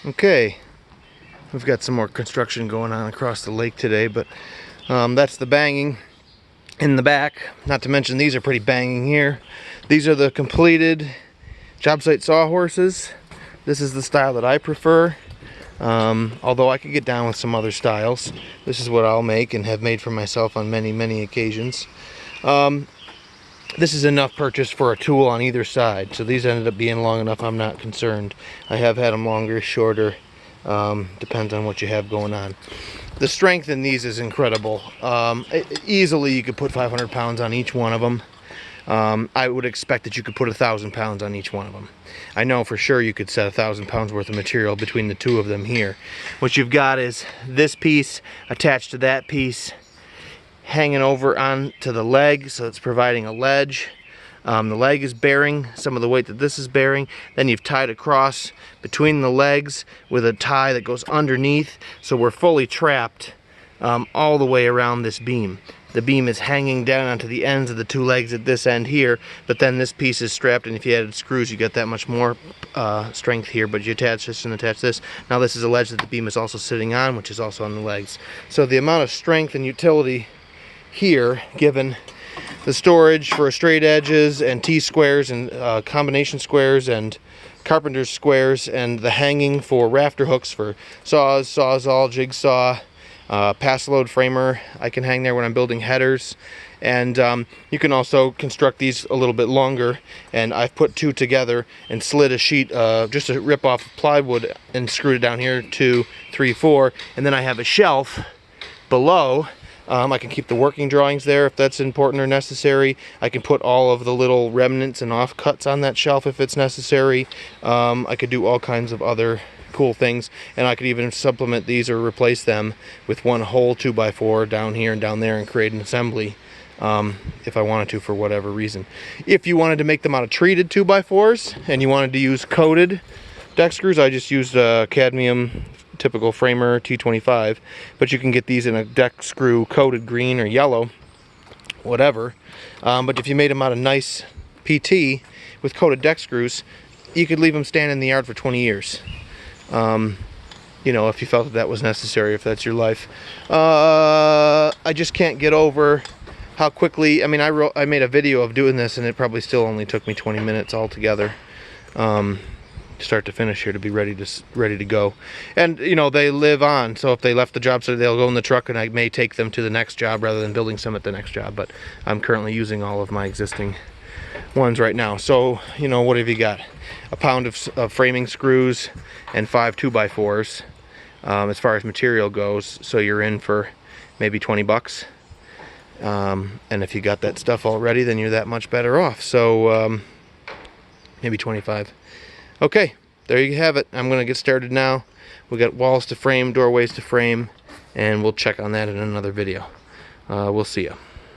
Okay, we've got some more construction going on across the lake today, but that's the banging in the back. Not to mention these are pretty banging here. These are the completed job site Sawhorses. This is the style that I prefer, although I could get down with some other styles. This is what I'll make and have made for myself on many occasions. This is enough purchase for a tool on either side, so these ended up being long enough. I'm not concerned. I have had them longer, shorter, depends on what you have going on. The strength in these is incredible. Easily you could put 500 pounds on each one of them. I would expect that you could put 1,000 pounds on each one of them. I know for sure you could set 1,000 pounds worth of material between the two of them here. What you've got is this piece attached to that piece, hanging over onto the leg, so it's providing a ledge. The leg is bearing some of the weight that this is bearing. Then you've tied across between the legs with a tie that goes underneath, so we're fully trapped all the way around this beam. The beam is hanging down onto the ends of the two legs at this end here, but then this piece is strapped, and if you added screws you get that much more strength here, but you attach this and attach this. Now this is a ledge that the beam is also sitting on, which is also on the legs. So the amount of strength and utility here, given the storage for straight edges and T-squares and combination squares and carpenter's squares, and the hanging for rafter hooks for saws, sawzall, jigsaw, pass load framer. I can hang there when I'm building headers, and you can also construct these a little bit longer, and I've put two together and slid a sheet, just a rip off of plywood, and screwed it down here, 2, 3, 4, and then I have a shelf below. I can keep the working drawings there if that's important or necessary. I can put all of the little remnants and offcuts on that shelf if it's necessary. I could do all kinds of other cool things, and I could even supplement these or replace them with one whole 2x4 down here and down there and create an assembly if I wanted to, for whatever reason. If you wanted to make them out of treated 2x4s and you wanted to use coated deck screws, I just used cadmium typical framer T25, but you can get these in a deck screw coated green or yellow, whatever. But if you made them out of nice PT with coated deck screws, you could leave them standing in the yard for 20 years. You know, if you felt that was necessary, if that's your life. I just can't get over how quickly, I mean, I made a video of doing this, and it probably still only took me 20 minutes altogether, start to finish here, to be ready to go. And you know, they live on, so if they left the job site, they'll go in the truck, and I may take them to the next job rather than building some at the next job. But I'm currently using all of my existing ones right now. So you know, what have you got? A pound of framing screws and 5 2x4s as far as material goes, so you're in for maybe 20 bucks. And if you got that stuff already, then you're that much better off. So maybe 25. Okay, there you have it. I'm gonna get started now. We got walls to frame, doorways to frame, and we'll check on that in another video. We'll see you.